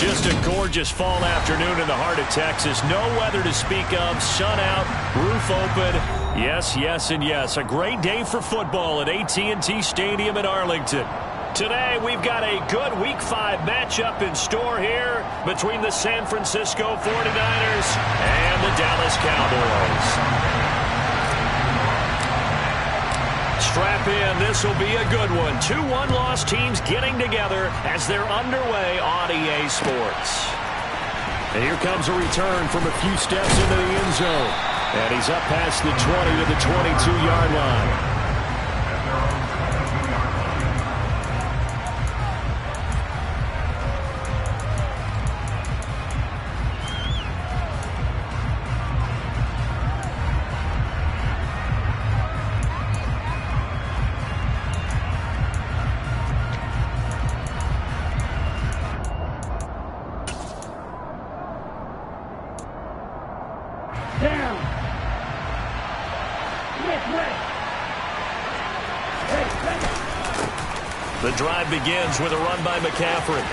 Just a gorgeous fall afternoon in the heart of Texas. No weather to speak of. Sun out, roof open. Yes, yes, and yes. A great day for football at AT&T Stadium in Arlington. Today, we've got a good Week 5 matchup in store here between the San Francisco 49ers and the Dallas Cowboys. Strap in. This will be a good one. Two one-loss teams getting together as they're underway on EA Sports. And here comes a return from a few steps into the end zone. And he's up past the 20 to the 22-yard line. The drive begins with a run by McCaffrey.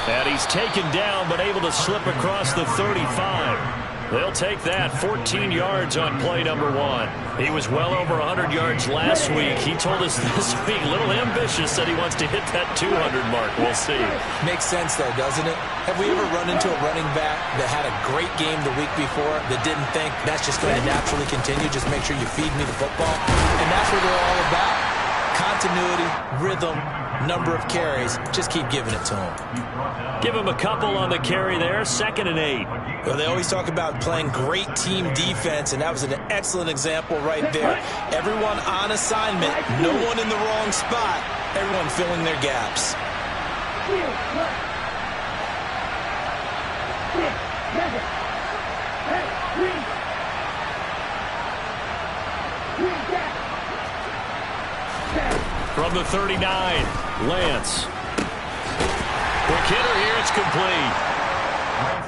And he's taken down but able to slip across the 35. They'll take that 14 yards on play number 1. He was well over 100 yards last week. He told us this week, a little ambitious, said he wants to hit that 200 mark. We'll see. Makes sense, though, doesn't it? Have we ever run into a running back that had a great game the week before that didn't think that's just going to naturally continue? Just make sure you feed me the football. And that's what they're all about. Continuity, rhythm, number of carries. Just keep giving it to him. Give him a couple on the carry there. 2nd and 8. Well, they always talk about playing great team defense, and that was an excellent example right there. Everyone on assignment, no one in the wrong spot, everyone filling their gaps. From the 39, Lance. Quick hitter here, it's complete.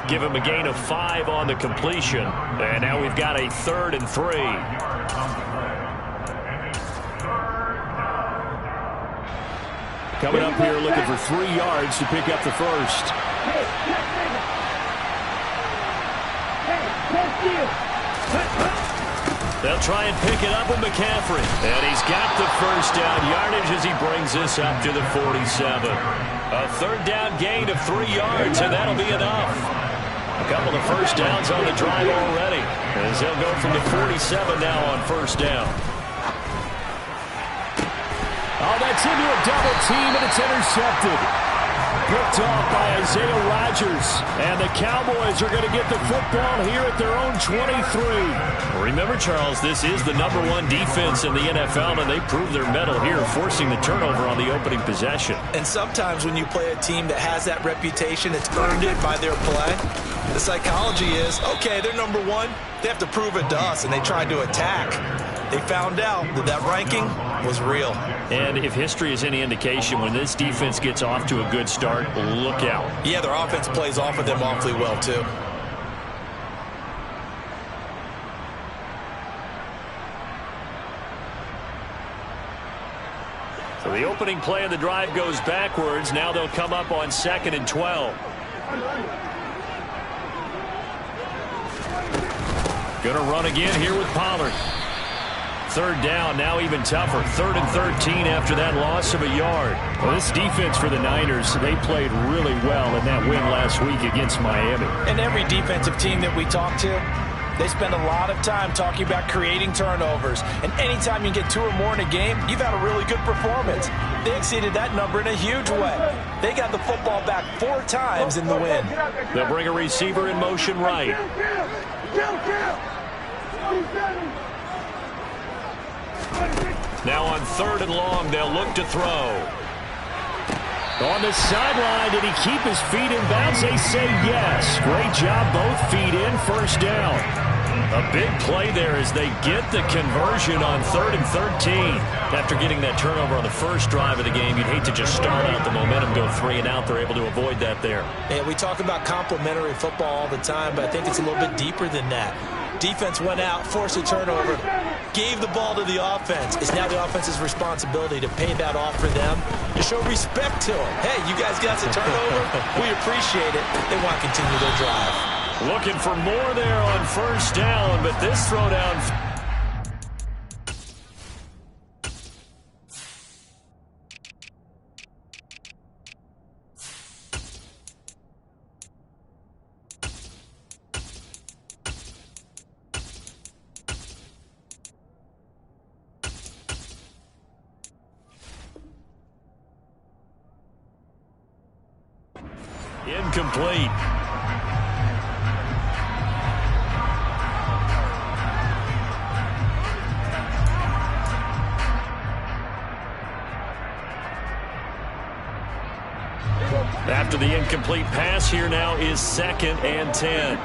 Give him a gain of 5 on the completion. And now we've got a 3rd and 3. Coming up here looking for 3 yards to pick up the first. They'll try and pick it up with McCaffrey. And he's got the first down yardage as he brings this up to the 47. A 3rd down gain of 3 yards, and that'll be enough. A couple of first downs on the drive already, as they'll go from the 47 now on 1st down. Oh, that's into a double team, and it's intercepted. Picked off by Isaiah Rodgers. And the Cowboys are going to get the football here at their own 23. Remember, Charles, this is the #1 defense in the NFL, and they proved their mettle here, forcing the turnover on the opening possession. And sometimes when you play a team that has that reputation, it's earned it by their play. The psychology is, okay, they're #1. They have to prove it to us, and they tried to attack. They found out that that ranking was real. And if history is any indication, when this defense gets off to a good start, look out. Yeah, their offense plays off of them awfully well, too. So the opening play of the drive goes backwards. Now they'll come up on 2nd and 12. Going to run again here with Pollard. 3rd down, now even tougher. 3rd and 13 after that loss of a yard. Well, this defense for the Niners, they played really well in that win last week against Miami. And every defensive team that we talk to, they spend a lot of time talking about creating turnovers. And anytime you get 2 or more in a game, you've had a really good performance. They exceeded that number in a huge way. They got the football back 4 times in the win. They'll bring a receiver in motion right. Now on 3rd and long, they'll look to throw. On the sideline, did he keep his feet in bounds? They say yes. Great job, both feet in, 1st down. A big play there as they get the conversion on 3rd and 13. After getting that turnover on the first drive of the game, you'd hate to just start out the momentum, go 3 and out. They're able to avoid that there. Yeah, we talk about complementary football all the time, but I think it's a little bit deeper than that. Defense went out, forced a turnover. gave the ball to the offense. It's now the offense's responsibility to pay that off for them, to show respect to them. Hey, you guys got the turnover. We appreciate it. They want to continue their drive. Looking for more there on first down, but this throwdown... incomplete. After the incomplete pass, here now is 2nd and 10.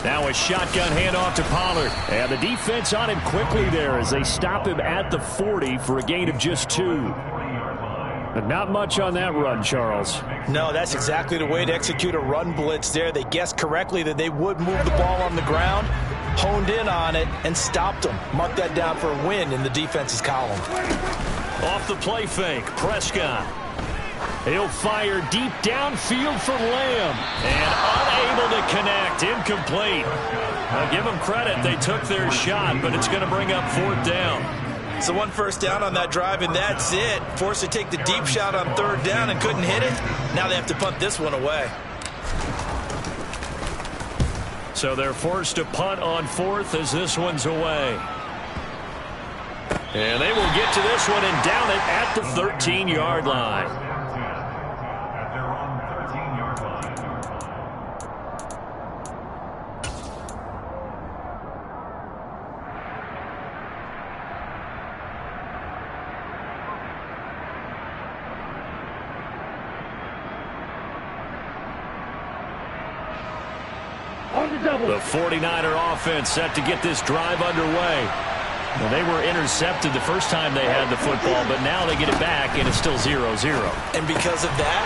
Now a shotgun handoff to Pollard. And the defense on him quickly there as they stop him at the 40 for a gain of just 2. But not much on that run, Charles. No, that's exactly the way to execute a run blitz there. They guessed correctly that they would move the ball on the ground, honed in on it, and stopped them. Mark that down for a win in the defense's column. Off the play fake, Prescott. He'll fire deep downfield for Lamb. And unable to connect. Incomplete. Now give them credit. They took their shot, but it's going to bring up 4th down. So 1 first down on that drive, and that's it. Forced to take the deep shot on 3rd down and couldn't hit it. Now they have to punt this one away. So they're forced to punt on 4th as this one's away. And they will get to this one and down it at the 13-yard line. The 49er offense set to get this drive underway. Well, they were intercepted the first time they had the football, but now they get it back, and it's still 0-0. And because of that,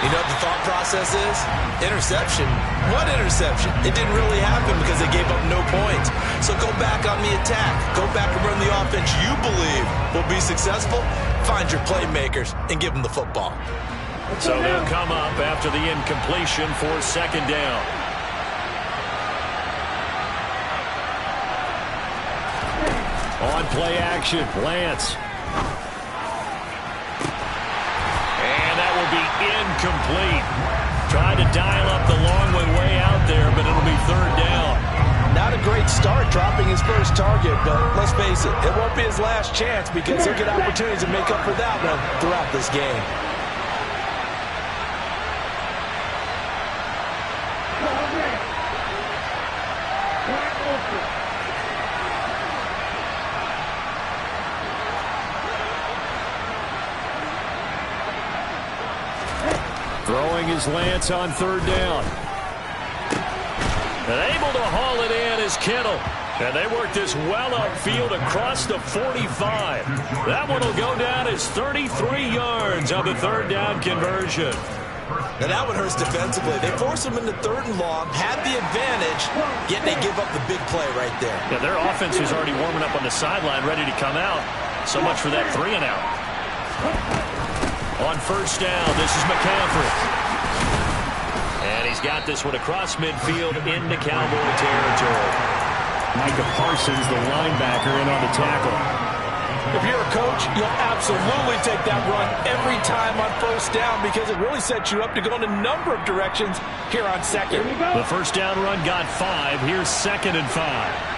you know what the thought process is? Interception. What interception? It didn't really happen because they gave up no points. So go back on the attack. Go back and run the offense you believe will be successful. Find your playmakers and give them the football. So they'll come up after the incompletion for 2nd down. On play action, Lance. And that will be incomplete. Tried to dial up the long one way out there, but it'll be 3rd down. Not a great start dropping his first target, but let's face it, it won't be his last chance because he'll get opportunities to make up for that one throughout this game. Throwing his Lance on 3rd down. And able to haul it in is Kittle. And they work this well upfield across the 45. That one will go down as 33 yards on the 3rd down conversion. Now that one hurts defensively. They force them into 3rd and long, had the advantage, yet they give up the big play right there. Yeah, their offense was already warming up on the sideline, ready to come out. So much for that 3 and out. On 1st down, this is McCaffrey. And he's got this one across midfield into Cowboy territory. Micah Parsons, the linebacker, in on the tackle. If you're a coach, you'll absolutely take that run every time on 1st down because it really sets you up to go in a number of directions here on 2nd. The 1st down run got 5. Here's 2nd and 5.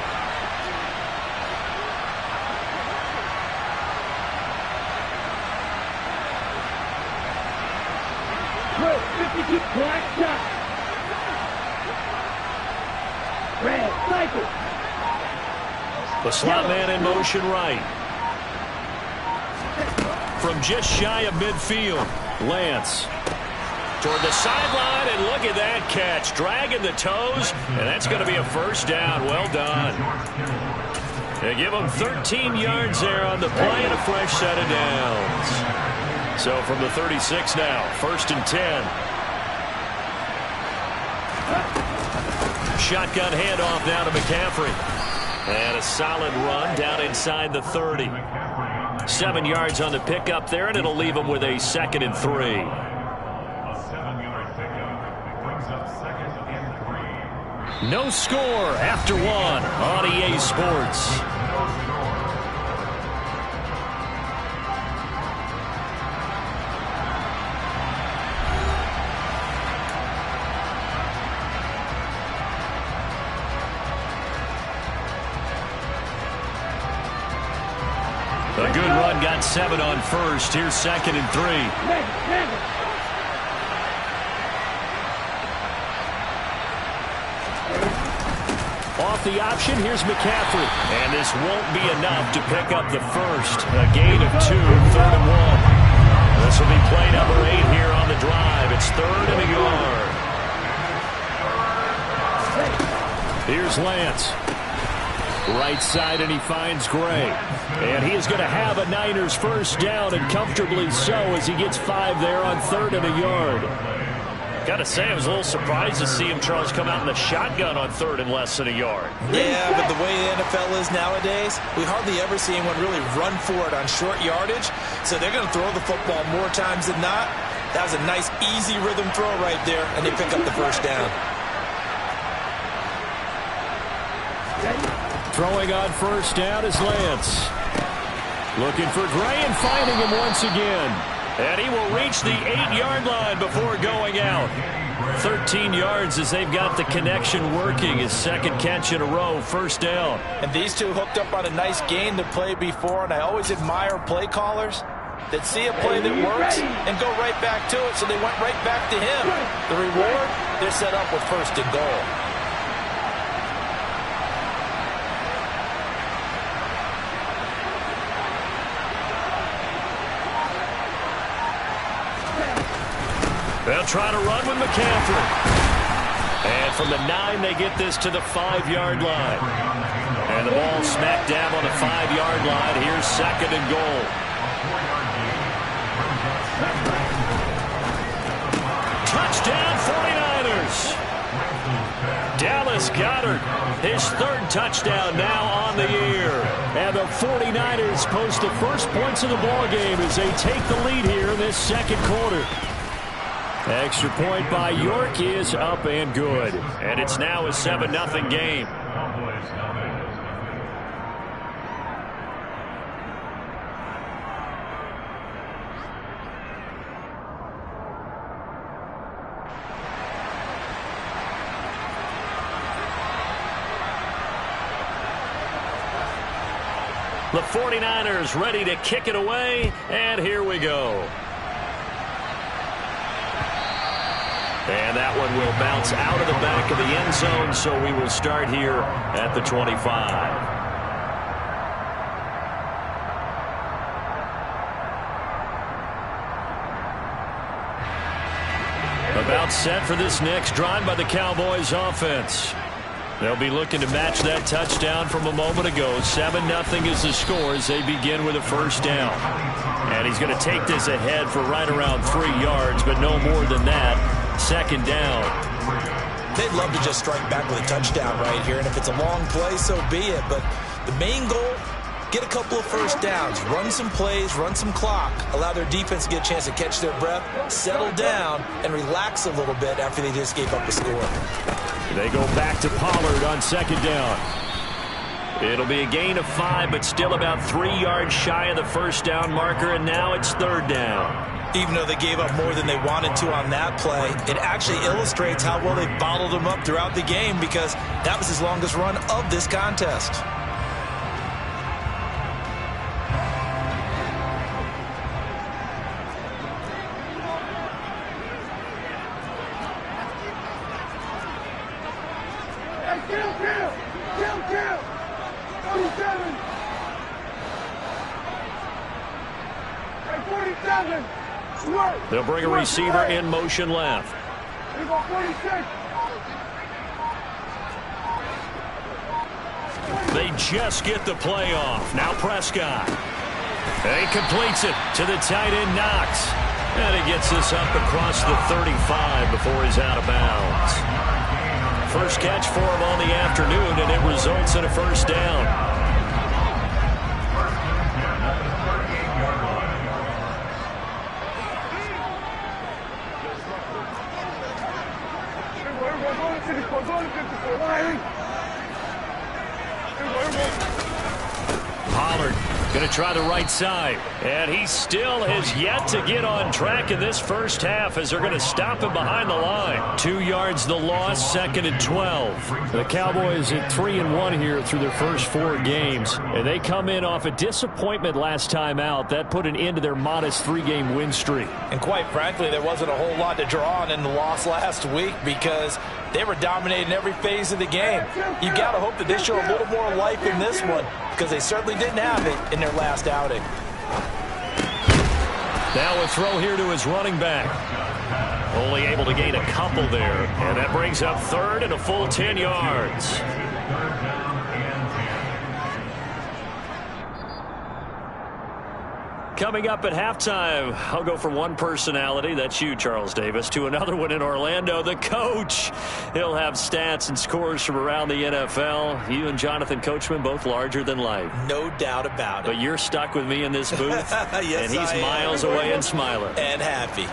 Black shot. Red cycle. The slot man in motion right. From just shy of midfield, Lance. Toward the sideline, and look at that catch. Dragging the toes, and that's going to be a 1st down. Well done. They give him 13 yards there on the play and a fresh set of downs. So from the 36 now, 1st and 10. Shotgun handoff now to McCaffrey. And a solid run down inside the 30. 7 yards on the pickup there, and it'll leave him with a 2nd and 3. A 7-yard pickup brings up 2nd and 3. No score after 1 on EA Sports. A good run, got 7 on first. Here's 2nd and 3. Off the option, here's McCaffrey. And this won't be enough to pick up the first. A gain of 2, 3rd and 1. This will be play number 8 here on the drive. It's 3rd and a yard. Here's Lance. Right side, and he finds Gray. And he is going to have a Niners first down, and comfortably so, as he gets 5 there on 3rd and a yard. Got to say, I was a little surprised to see him, Charles, come out in the shotgun on 3rd and less than a yard. Yeah, but the way the NFL is nowadays, we hardly ever see anyone really run for it on short yardage. So they're going to throw the football more times than not. That was a nice, easy rhythm throw right there, and they pick up the first down. Throwing on first down is Lance. Looking for Gray and finding him once again. And he will reach the 8-yard line before going out. 13 yards as they've got the connection working. His 2nd catch in a row, first down. And these two hooked up on a nice gain to play before, and I always admire play callers that see a play that works and go right back to it, so they went right back to him. The reward, they're set up with 1st and goal. They'll try to run with McCaffrey. And from the 9, they get this to the 5-yard line. And the ball smack dab on the 5-yard line. Here's 2nd and goal. Touchdown 49ers. Dallas Goedert, his 3rd touchdown now on the year. And the 49ers post the first points of the ball game as they take the lead here in this 2nd quarter. Extra point by York is up and good. And it's now a 7-0 game. The 49ers ready to kick it away, and here we go. And that one will bounce out of the back of the end zone, so we will start here at the 25. About set for this next drive by the Cowboys offense. They'll be looking to match that touchdown from a moment ago. 7-0 is the score as they begin with a first down. And he's going to take this ahead for right around 3 yards, but no more than that. 2nd down. They'd love to just strike back with a touchdown right here, and if it's a long play, so be it. But the main goal, get a couple of first downs, run some plays, run some clock, allow their defense to get a chance to catch their breath, settle down, and relax a little bit after they just gave up a score. They go back to Pollard on 2nd down. It'll be a gain of 5, but still about 3 yards shy of the first down marker, and now it's 3rd down. Even though they gave up more than they wanted to on that play, it actually illustrates how well they bottled them up throughout the game, because that was his longest run of this contest. They'll bring a receiver in motion left. They just get the play off. Now Prescott. And he completes it to the tight end Knox. And he gets this up across the 35 before he's out of bounds. first catch for him on the afternoon, and it results in a first down. Pollard going to try the right side. And he still has yet to get on track in this first half as they're going to stop him behind the line. 2 yards the loss, 2nd and 12. The Cowboys at 3-1 here through their first 4 games. And they come in off a disappointment last time out. That put an end to their modest 3-game win streak. And quite frankly, there wasn't a whole lot to draw on in the loss last week because they were dominating every phase of the game. You've got to hope that they show a little more life in this one because they certainly didn't have it in their last outing. Now a throw here to his running back. Only able to gain a couple there. And that brings up 3rd and a full 10 yards. Coming up at halftime, I'll go from one personality, that's you, Charles Davis, to another one in Orlando, the coach. He'll have stats and scores from around the NFL. You and Jonathan Coachman, both larger than life. No doubt about it. But you're stuck with me in this booth, yes, and he's miles away and smiling. And happy.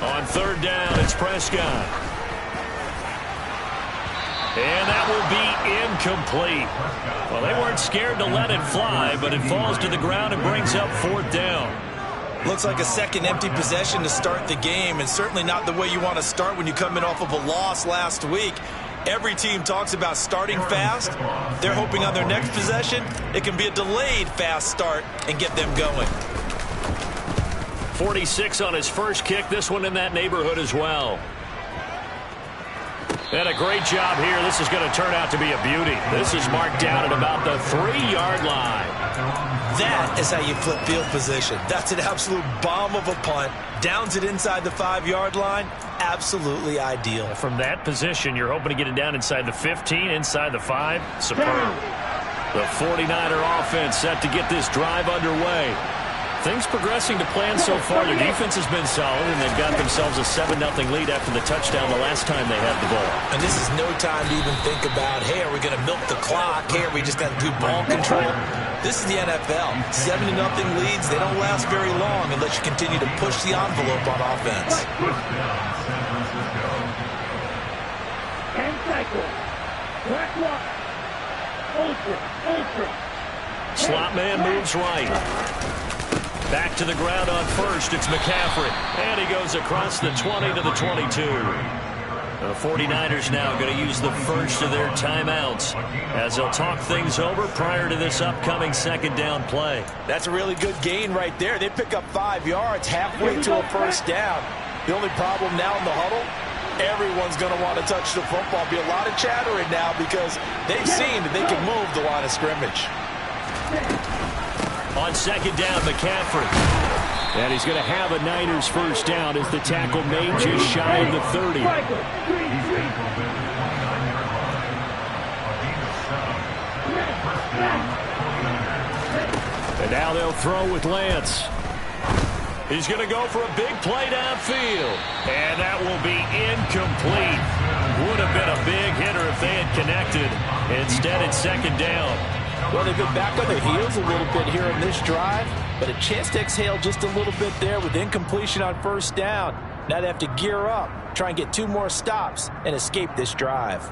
On 3rd down, it's Prescott. And that will be incomplete. Well, they weren't scared to let it fly, but it falls to the ground and brings up 4th down. Looks like a second empty possession to start the game, and certainly not the way you want to start when you come in off of a loss last week. Every team talks about starting fast. They're hoping on their next possession, it can be a delayed fast start and get them going. 46 on his first kick. This one in that neighborhood as well. And a great job here. This is going to turn out to be a beauty. This is marked down at about the 3-yard line. That is how you flip field position. That's an absolute bomb of a punt. Downs it inside the 5-yard line. Absolutely ideal. From that position, you're hoping to get it down inside the 15, inside the 5. Superb. The 49er offense set to get this drive underway. Things progressing to plan so far. Their defense has been solid, and they've got themselves a 7-0 lead after the touchdown the last time they had the ball. And this is no time to even think about, hey, are we going to milk the clock? Hey, are we just going to do ball control? This is the NFL. 7-0 leads. They don't last very long unless you continue to push the envelope on offense. And cycle. Black walk. Ultra. Slot man moves right. Back to the ground on 1st. It's McCaffrey. And he goes across the 20 to the 22. The 49ers now going to use the first of their timeouts as they'll talk things over prior to this upcoming 2nd down play. That's a really good gain right there. They pick up 5 yards halfway to a first down. The only problem now in the huddle, everyone's going to want to touch the football. Be a lot of chattering now because they've seen that they can move the line of scrimmage. On 2nd down, McCaffrey. And he's going to have a Niners first down as the tackle made just shy of the 30. And now they'll throw with Lance. He's going to go for a big play downfield. And that will be incomplete. Would have been a big hitter if they had connected. Instead, it's 2nd down. Well, they've been back on their heels a little bit here in this drive, but a chance to exhale just a little bit there with incompletion on first down. Now they have to gear up, try and get 2 more stops, and escape this drive.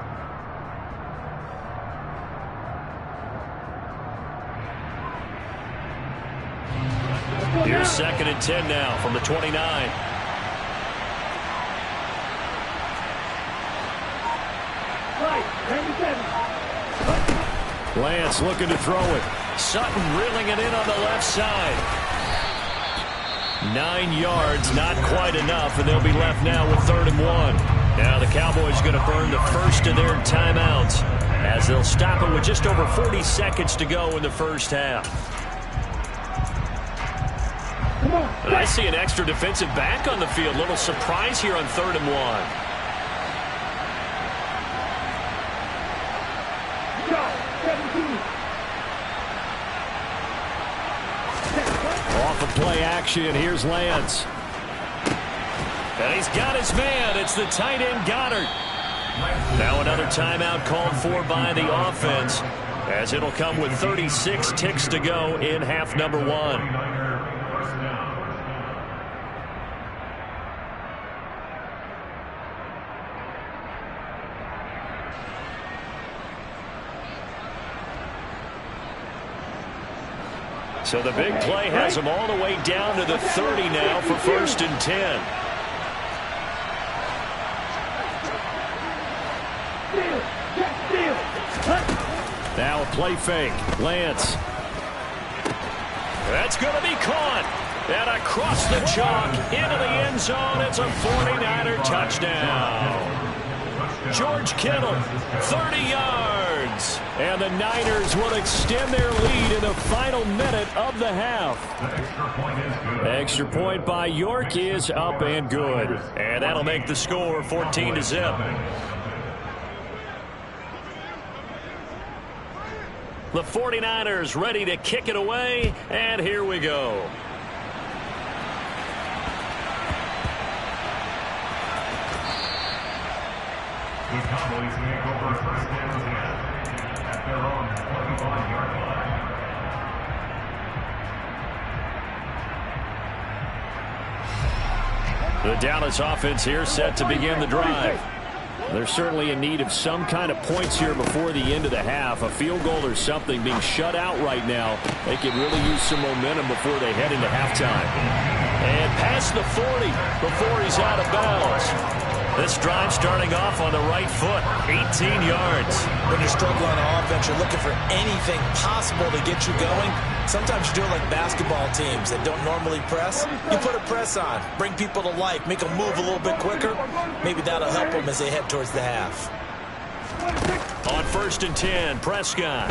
Here's 2nd and 10 now from the 29. Lance looking to throw it. Sutton reeling it in on the left side. 9 yards, not quite enough, and they'll be left now with 3rd and 1. Now the Cowboys going to burn the first of their timeouts as they'll stop it with just over 40 seconds to go in the first half. I see an extra defensive back on the field. Little surprise here on 3rd and 1. Off of play action, here's Lance. And he's got his man. It's the tight end Goddard. Now another timeout called for by the offense, as it'll come with 36 ticks to go in half number one. So the big play has him all the way down to the 30 now for 1st and 10. Now a play fake. Lance. That's going to be caught. And across the chalk into the end zone. It's a 49er touchdown. George Kittle, 30 yards. And the Niners will extend their lead in the final minute of the half. Extra point by York is up and good. And that'll make the score 14-0. The 49ers ready to kick it away, and here we go. The Cowboys take over 1st and 10 at their own 25-yard line. The Dallas offense here set to begin the drive. They're certainly in need of some kind of points here before the end of the half. A field goal or something being shut out right now. They could really use some momentum before they head into halftime. And past the 40 before he's out of bounds. This drive starting off on the right foot, 18 yards. When you're struggling on offense, you're looking for anything possible to get you going. Sometimes you do it like basketball teams that don't normally press. You put a press on, bring people to life, make them move a little bit quicker. Maybe that'll help them as they head towards the half. On 1st and 10, Prescott.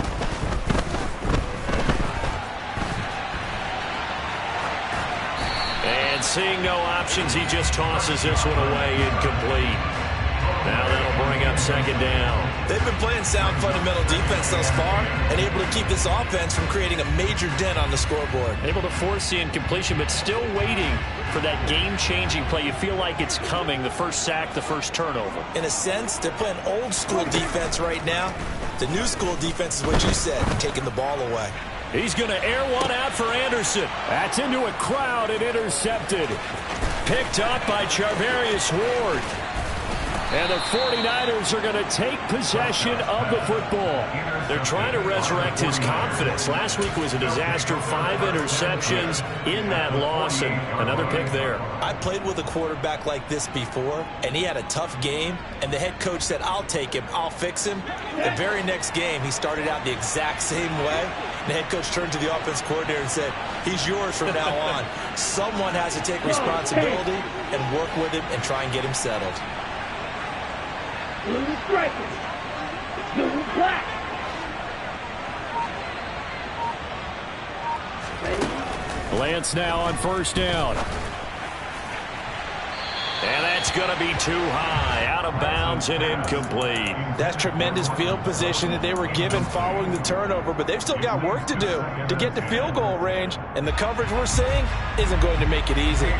And seeing no options, he just tosses this one away, incomplete. Now that'll bring up 2nd down. They've been playing sound fundamental defense thus far and able to keep this offense from creating a major dent on the scoreboard. Able to force the incompletion, but still waiting for that game-changing play. You feel like it's coming, the first sack, the first turnover. In a sense, they're playing old-school defense right now. The new-school defense is what you said, taking the ball away. He's going to air one out for Anderson. That's into a crowd and intercepted. Picked up by Charvarius Ward. And the 49ers are going to take possession of the football. They're trying to resurrect his confidence. Last week was a disaster. 5 interceptions in that loss, and another pick there. I played with a quarterback like this before, and he had a tough game, and the head coach said, I'll take him, I'll fix him. The very next game, he started out the exact same way. The head coach turned to the offense coordinator and said, he's yours from now on. Someone has to take responsibility and work with him and try and get him settled. Blue strikers. Blue black. Lance now on 1st down. And that's going to be too high, out of bounds and incomplete. That's tremendous field position that they were given following the turnover, but they've still got work to do to get to field goal range, and the coverage we're seeing isn't going to make it easy.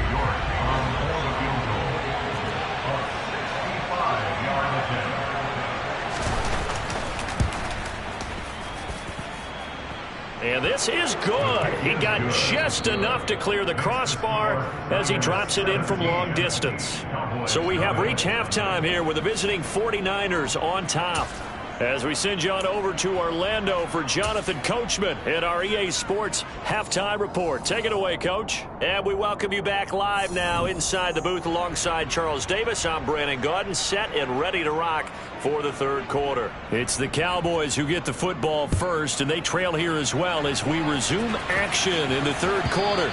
And this is good. He got just enough to clear the crossbar as he drops it in from long distance. So we have reached halftime here with the visiting 49ers on top. As we send you on over to Orlando for Jonathan Coachman at our EA Sports Halftime Report. Take it away, Coach. And we welcome you back live now inside the booth alongside Charles Davis. I'm Brandon Gaudin, set and ready to rock for the 3rd quarter. It's the Cowboys who get the football first, and they trail here as well as we resume action in the 3rd quarter.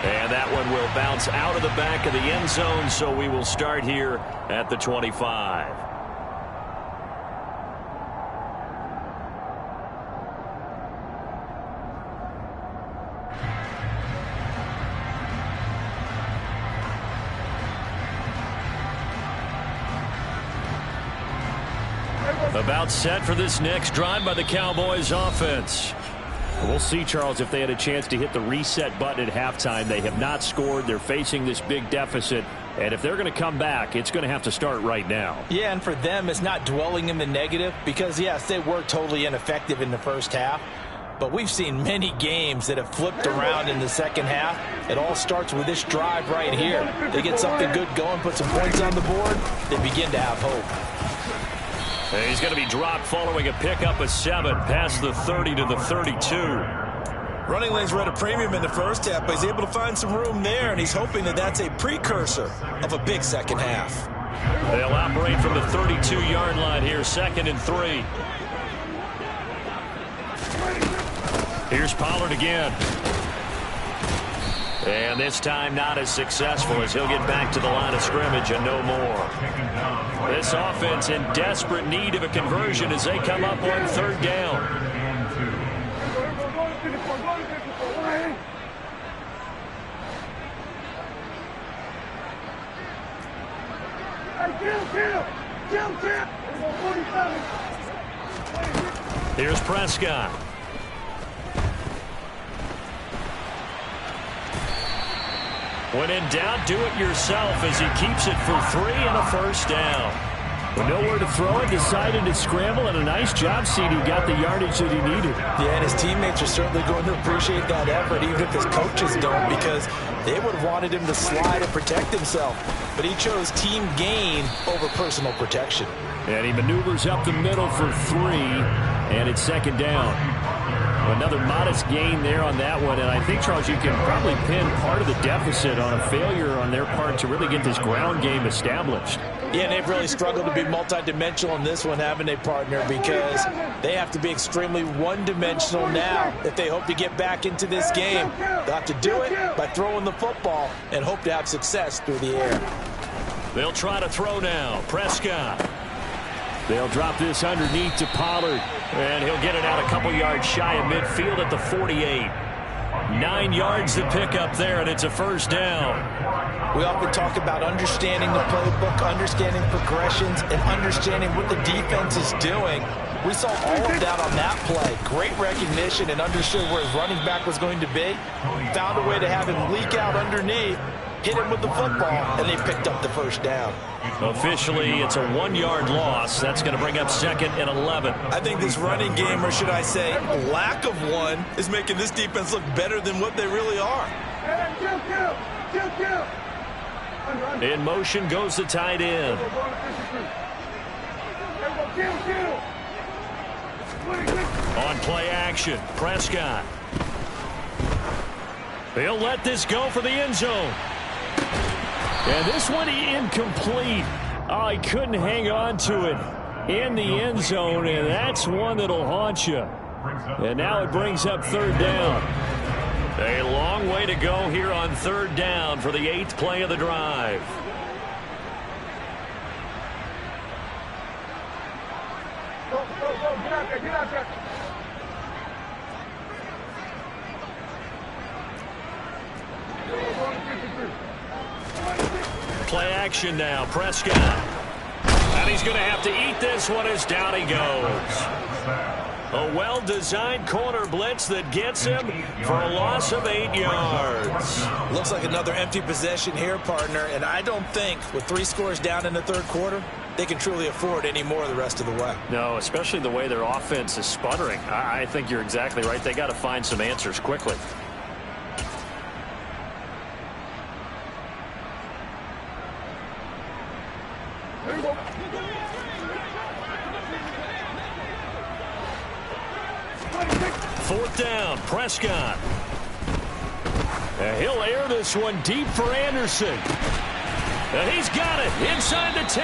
And that one will bounce out of the back of the end zone, so we will start here at the 25. About set for this next drive by the Cowboys offense. We'll see, Charles, if they had a chance to hit the reset button at halftime. They have not scored. They're facing this big deficit. And if they're going to come back, it's going to have to start right now. Yeah, and for them, it's not dwelling in the negative because, yes, they were totally ineffective in the first half. But we've seen many games that have flipped around in the second half. It all starts with this drive right here. They get something good going, put some points on the board, they begin to have hope. And he's going to be dropped following a pickup of 7 past the 30 to the 32. Running lanes were at a premium in the first half, but he's able to find some room there, and he's hoping that that's a precursor of a big second half. They'll operate from the 32-yard line here, 2nd and 3. Here's Pollard again. And this time not as successful as he'll get back to the line of scrimmage and no more. This offense in desperate need of a conversion as they come up on 3rd down. Here's Prescott. When in doubt, do it yourself as he keeps it for 3 and a first down. With nowhere to throw it, decided to scramble, and a nice job, CD got the yardage that he needed. Yeah, and his teammates are certainly going to appreciate that effort, even if his coaches don't, because they would have wanted him to slide and protect himself. But he chose team gain over personal protection. And he maneuvers up the middle for 3, and it's 2nd down. Another modest gain there on that one, and I think, Charles, you can probably pin part of the deficit on a failure on their part to really get this ground game established. Yeah, and they've really struggled to be multidimensional in this one, haven't they, partner, because they have to be extremely one-dimensional now if they hope to get back into this game. They'll have to do it by throwing the football and hope to have success through the air. They'll try to throw now. Prescott. They'll drop this underneath to Pollard. And he'll get it out a couple yards shy of midfield at the 48. 9 yards to pick up there, and it's a first down. We often talk about understanding the playbook, understanding progressions, and understanding what the defense is doing. We saw all of that on that play. Great recognition and understood where his running back was going to be. Found a way to have him leak out underneath, hit him with the football, and they picked up the first down. Officially, it's a 1-yard loss. That's going to bring up 2nd and 11. I think this running game, or should I say lack of one, is making this defense look better than what they really are. In motion goes the tight end. On play action, Prescott. He'll let this go for the end zone. And this one incomplete. Oh, he couldn't hang on to it in the end zone, and that's one that'll haunt you. And now it brings up 3rd down. A long way to go here on 3rd down for the 8th play of the drive. Get out there. Play action now, Prescott. And he's going to have to eat this one as down he goes. A well-designed corner blitz that gets him for a loss of 8 yards. Looks like another empty possession here, partner, and I don't think with 3 scores down in the 3rd quarter, they can truly afford any more the rest of the way. No, especially the way their offense is sputtering. I think you're exactly right. They got to find some answers quickly. Fourth down, Prescott. He'll air this one deep for Anderson. And he's got it inside the 10.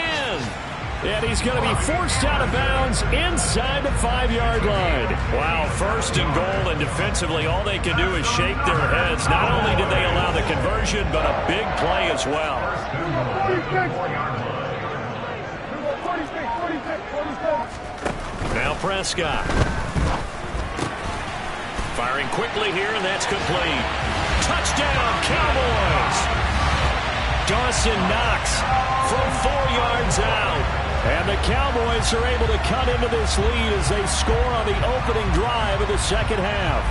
And he's going to be forced out of bounds inside the 5-yard line. Wow, 1st and goal, and defensively all they can do is shake their heads. Not only did they allow the conversion, but a big play as well. Now Prescott. Firing quickly here, and that's complete. Touchdown, Cowboys! Dawson Knox from 4 yards out. And the Cowboys are able to cut into this lead as they score on the opening drive of the second half.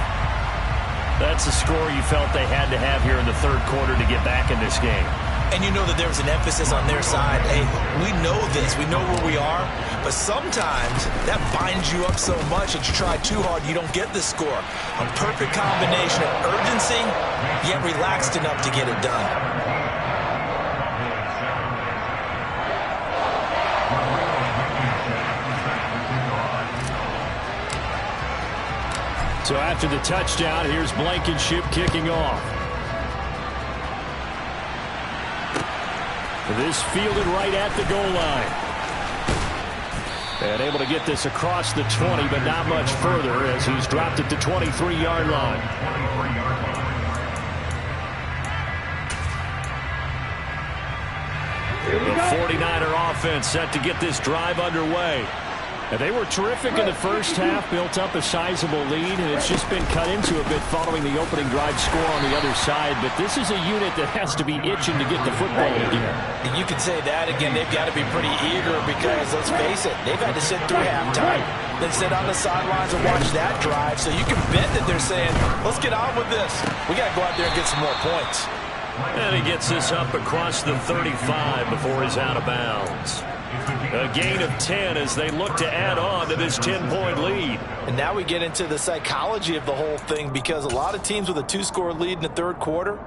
That's a score you felt they had to have here in the third quarter to get back in this game. And you know that there was an emphasis on their side. Hey, we know this. We know where we are. But sometimes that binds you up so much that you try too hard, you don't get the score. A perfect combination of urgency, yet relaxed enough to get it done. So after the touchdown, here's Blankenship kicking off. This fielded right at the goal line. And able to get this across the 20, but not much further as he's dropped it to 23-yard line. The 49er offense set to get this drive underway. And they were terrific in the first half, built up a sizable lead, and it's just been cut into a bit following the opening drive score on the other side. But this is a unit that has to be itching to get the football in here. You can say that again. They've got to be pretty eager because, let's face it, they've had to sit through halftime, then sit on the sidelines and watch that drive. So you can bet that they're saying, let's get on with this. We got to go out there and get some more points. And he gets this up across the 35 before he's out of bounds. A gain of 10 as they look to add on to this 10-point lead. And now we get into the psychology of the whole thing, because a lot of teams with a 2-score lead in the third quarter,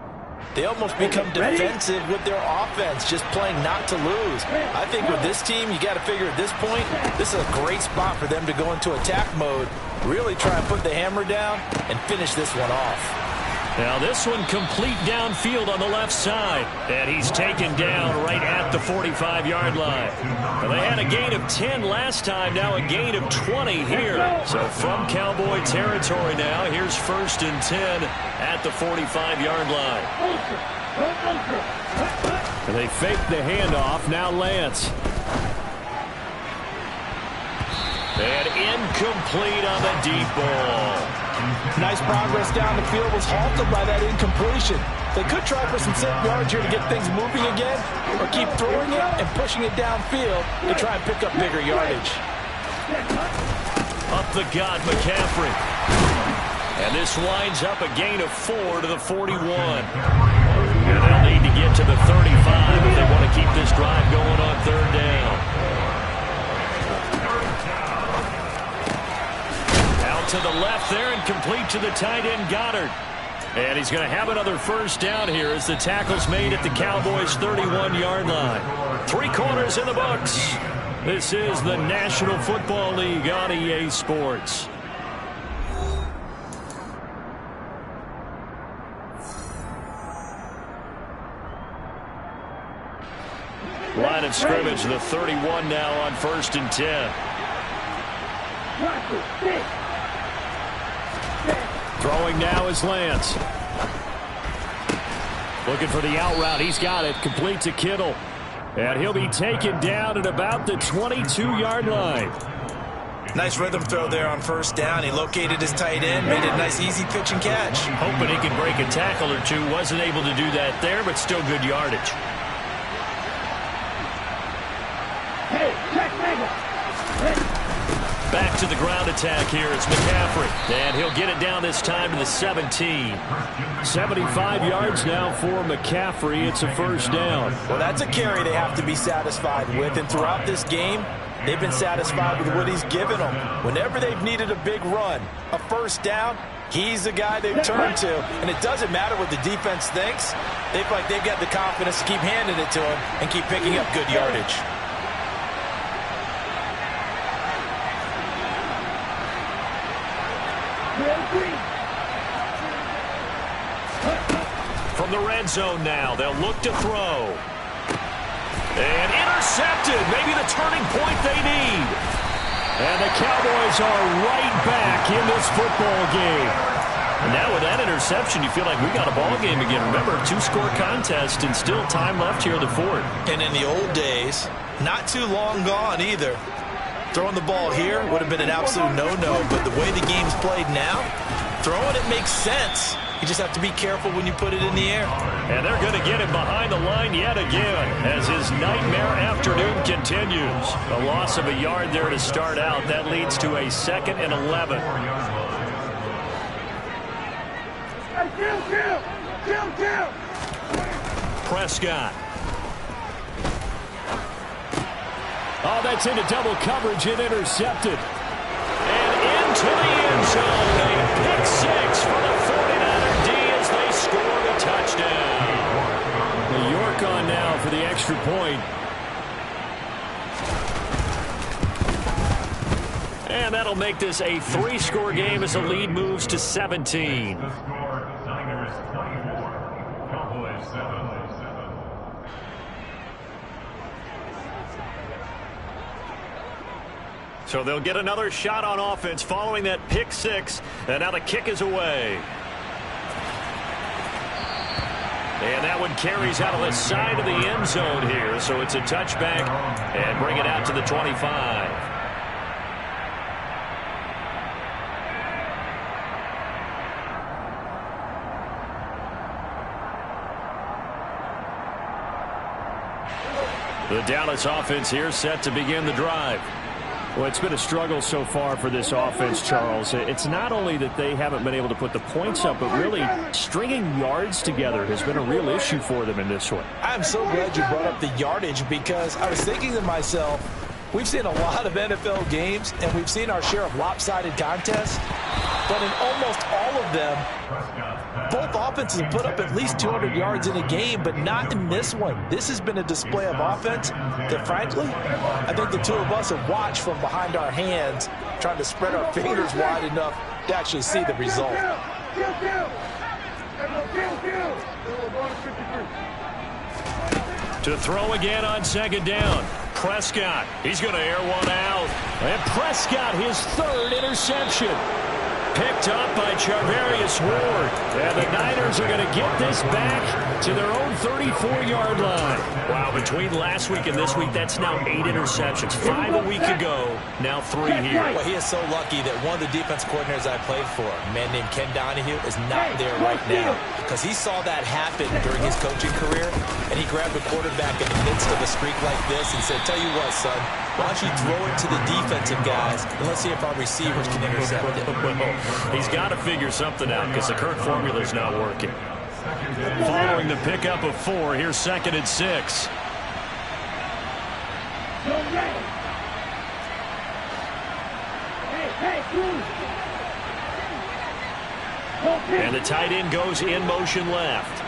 they almost become defensive with their offense, just playing not to lose. I think with this team, you got to figure at this point, this is a great spot for them to go into attack mode, really try and put the hammer down and finish this one off. Now this one complete downfield on the left side. And he's taken down right at the 45-yard line. Well, they had a gain of 10 last time, now a gain of 20 here. So from Cowboy territory now, here's 1st and 10 at the 45-yard line. And they fake the handoff, now Lance. And incomplete on the deep ball. Nice progress down the field, was halted by that incompletion. They could try for some safe yards here to get things moving again, or keep throwing it and pushing it downfield to try and pick up bigger yardage. Up the gut, McCaffrey. And this winds up a gain of 4 to the 41. And they'll need to get to the 35 if they want to keep this drive going on 3rd down. To the left there and complete to the tight end Goddard. And he's going to have another 1st down here as the tackle's made at the Cowboys' 31-yard line. 3 quarters in the books. This is the National Football League on EA Sports. Line of scrimmage, the 31 now on 1st and 10. Throwing now is Lance. Looking for the out route. He's got it. Complete to Kittle. And he'll be taken down at about the 22-yard line. Nice rhythm throw there on 1st down. He located his tight end, made it a nice easy pitch and catch. Hoping he can break a tackle or two. Wasn't able to do that there, but still good yardage. Back to the ground attack here. It's McCaffrey. And he'll get it down this time to the 17. 75 yards now for McCaffrey. It's a 1st down. Well, that's a carry they have to be satisfied with. And throughout this game, they've been satisfied with what he's given them. Whenever they've needed a big run, a 1st down, he's the guy they've turned to. And it doesn't matter what the defense thinks. They feel like they've got the confidence to keep handing it to him and keep picking up good yardage. From the red zone now, they'll look to throw. And intercepted. Maybe the turning point they need. And the Cowboys are right back in this football game. And now with that interception, you feel like we got a ball game again. Remember, 2-score contest and still time left here in the 4th. And in the old days, not too long gone either. Throwing the ball here would have been an absolute no-no, but the way the game's played now, throwing it makes sense. You just have to be careful when you put it in the air. And they're going to get him behind the line yet again as his nightmare afternoon continues. A loss of a yard there to start out. That leads to a 2nd and 11. Prescott. Oh, that's into double coverage and intercepted. And into the end zone. A pick 6 for the 49er D as they score the touchdown. New York on now for the extra point. And that'll make this a 3-score game as the lead moves to 17. The score, Niners 24, Cowboys 7. So they'll get another shot on offense following that pick 6. And now the kick is away. And that one carries out of the side of the end zone here. So it's a touchback and bring it out to the 25. The Dallas offense here set to begin the drive. Well, it's been a struggle so far for this offense, Charles. It's not only that they haven't been able to put the points up, but really stringing yards together has been a real issue for them in this one. I'm so glad you brought up the yardage because I was thinking to myself, we've seen a lot of NFL games and we've seen our share of lopsided contests, but in almost all of them, both offenses put up at least 200 yards in a game, but not in this one. This has been a display of offense that, frankly, I think the two of us have watched from behind our hands, trying to spread our fingers wide enough to actually see the result. To throw again on 2nd down. Prescott, he's going to air one out. And Prescott, his 3rd interception. Picked up by Charvarius Ward. And the Niners are going to get this back to their own 34-yard line. Wow, between last week and this week, that's now 8 interceptions. 5 a week ago, now 3 here. Well, he is so lucky that one of the defense coordinators I played for, a man named Ken Donahue, is not there right now because he saw that happen during his coaching career, and he grabbed the quarterback in the midst of a streak like this and said, tell you what, son, why don't you throw it to the defensive guys, and let's see if our receivers can intercept it. He's got to figure something out because the current formula is not working. Following the pickup of 4, here's 2nd and 6. And the tight end goes in motion left.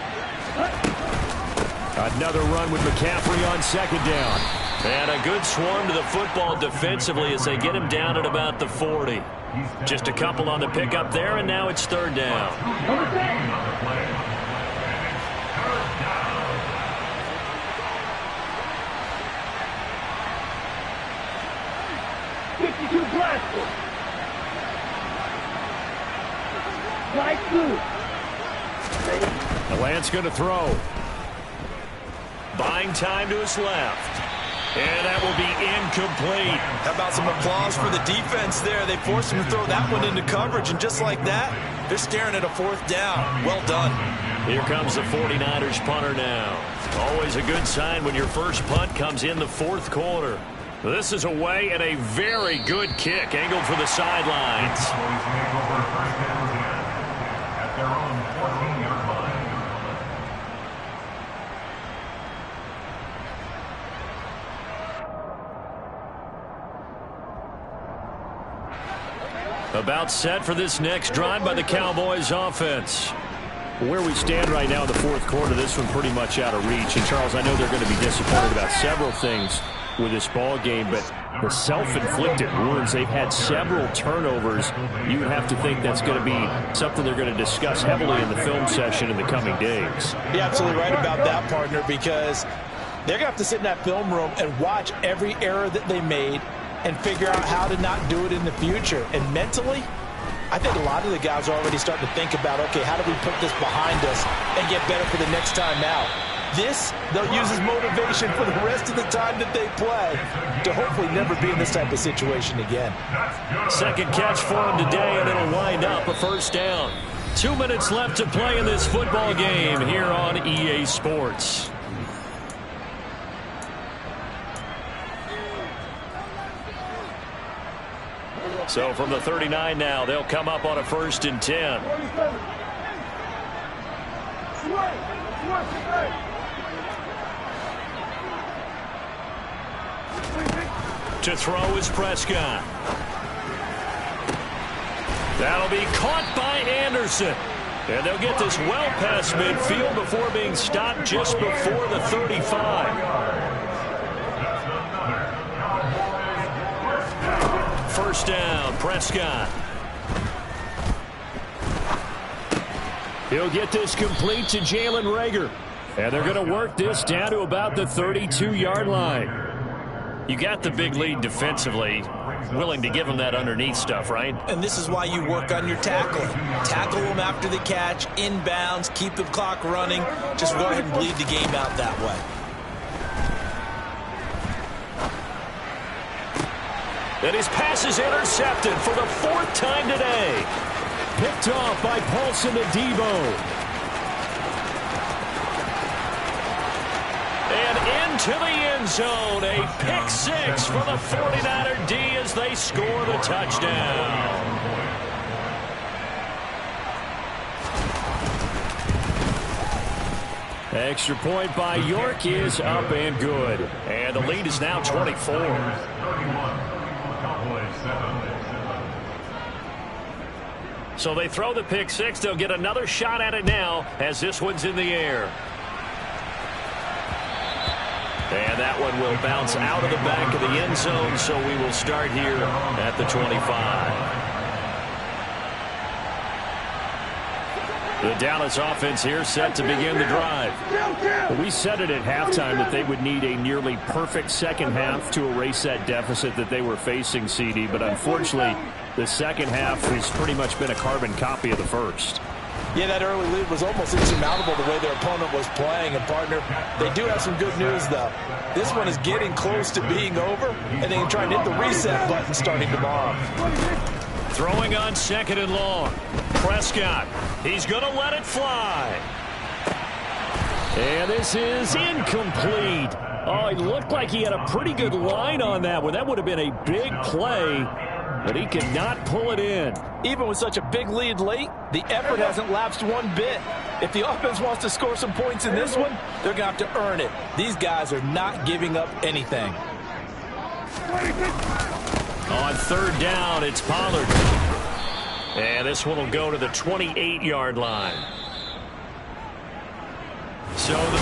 Another run with McCaffrey on 2nd down. And a good swarm to the football defensively as they get him down at about the 40. Just a couple on the pickup there, and now it's 3rd down. 52 blaster. Light blue. The Lance going to throw. Buying time to his left. And that will be incomplete. How about some applause for the defense there? They forced him to throw that one into coverage, and just like that, they're staring at a 4th down. Well done. Here comes the 49ers punter now. Always a good sign when your first punt comes in the 4th quarter. This is away and a very good kick angled for the sidelines. At their own 14-yard line. About set for this next drive by the Cowboys offense. Where we stand right now in the 4th quarter, this one pretty much out of reach. And, Charles, I know they're going to be disappointed about several things with this ball game, but the self-inflicted wounds, they've had several turnovers. You would have to think that's going to be something they're going to discuss heavily in the film session in the coming days. You're absolutely right about that, partner, because they're going to have to sit in that film room and watch every error that they made and figure out how to not do it in the future. And mentally, I think a lot of the guys are already starting to think about, okay, how do we put this behind us and get better for the next time out? This, they'll use as motivation for the rest of the time that they play to hopefully never be in this type of situation again. Second catch for him today, and it'll wind up a first down. 2 minutes left to play in this football game here on EA Sports. So from the 39 now, they'll come up on a 1st and 10. To throw is Prescott. That'll be caught by Anderson. And they'll get this well past midfield before being stopped just before the 35. First down, Prescott. He'll get this complete to Jalen Reagor. And they're going to work this down to about the 32-yard line. You got the big lead defensively. Willing to give them that underneath stuff, right? And this is why you work on your tackling. Tackle them after the catch, inbounds, keep the clock running. Just go ahead and bleed the game out that way. And his pass is intercepted for the 4th time today. Picked off by Paulson Adebo. And into the end zone. A pick 6 for the 49er D as they score the touchdown. Extra point by York is up and good. And the lead is now 24. So they throw the pick 6. They'll get another shot at it now as this one's in the air. And that one will bounce out of the back of the end zone, so we will start here at the 25. The Dallas offense here set to begin the drive. We said it at halftime that they would need a nearly perfect second half to erase that deficit that they were facing, CD. But unfortunately, the second half has pretty much been a carbon copy of the first. Yeah, that early lead was almost insurmountable the way their opponent was playing. And, partner, they do have some good news, though. This one is getting close to being over, and they can try and hit the reset button starting tomorrow. Throwing on 2nd and long. Prescott. He's going to let it fly. And this is incomplete. Oh, it looked like he had a pretty good line on that one. That would have been a big play, but he could not pull it in. Even with such a big lead late, the effort hasn't lapsed one bit. If the offense wants to score some points in this one, they're going to have to earn it. These guys are not giving up anything. On 3rd down, it's Pollard. And this one will go to the 28-yard line. So the